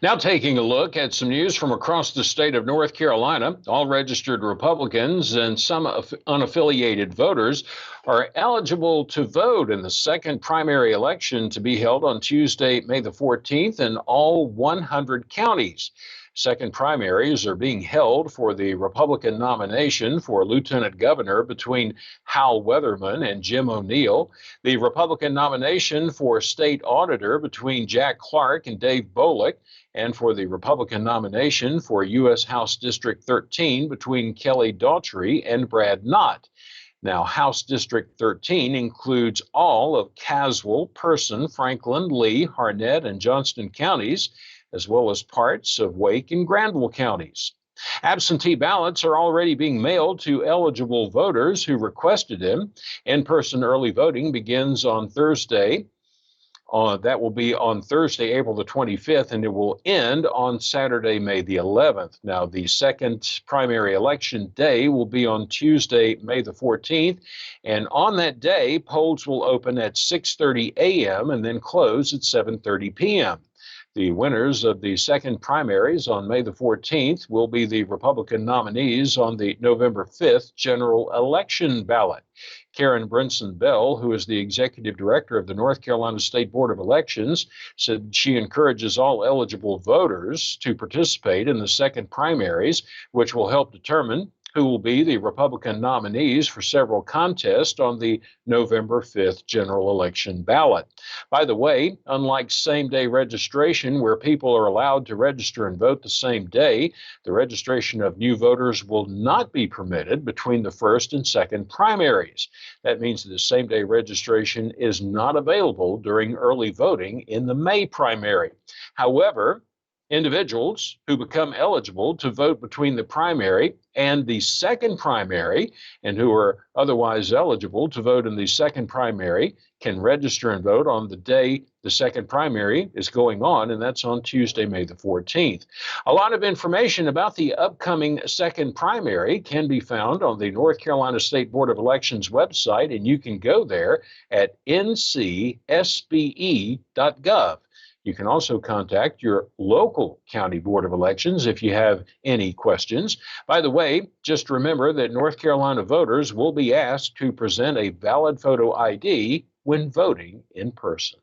Now, taking a look at some news from across the state of North Carolina, all registered Republicans and some unaffiliated voters are eligible to vote in the second primary election to be held on Tuesday, May the 14th, in all 100 counties. Second primaries are being held for the Republican nomination for lieutenant governor between Hal Weatherman and Jim O'Neill, the Republican nomination for state auditor between Jack Clark and Dave Bolick, and for the Republican nomination for U.S. House District 13 between Kelly Daughtry and Brad Knott. Now, House District 13 includes all of Caswell, Person, Franklin, Lee, Harnett, and Johnston counties, as well as parts of Wake and Granville counties. Absentee ballots are already being mailed to eligible voters who requested them. In-person early voting begins on Thursday. That will be on Thursday, April the 25th, and it will end on Saturday, May the 11th. Now, the second primary election day will be on Tuesday, May the 14th, and on that day, polls will open at 6:30 a.m. and then close at 7:30 p.m. The winners of the second primaries on May the 14th will be the Republican nominees on the November 5th general election ballot. Karen Brinson Bell, who is the executive director of the North Carolina State Board of Elections, said she encourages all eligible voters to participate in the second primaries, which will help determine who will be the Republican nominees for several contests on the November 5th general election ballot. By the way, unlike same-day registration, where people are allowed to register and vote the same day, the registration of new voters will not be permitted between the first and second primaries. That means that the same-day registration is not available during early voting in the May primary. However, individuals who become eligible to vote between the primary and the second primary and who are otherwise eligible to vote in the second primary can register and vote on the day the second primary is going on, and that's on Tuesday, May the 14th. A lot of information about the upcoming second primary can be found on the North Carolina State Board of Elections website, and you can go there at ncsbe.gov. You can also contact your local county board of elections if you have any questions. By the way, just remember that North Carolina voters will be asked to present a valid photo ID when voting in person.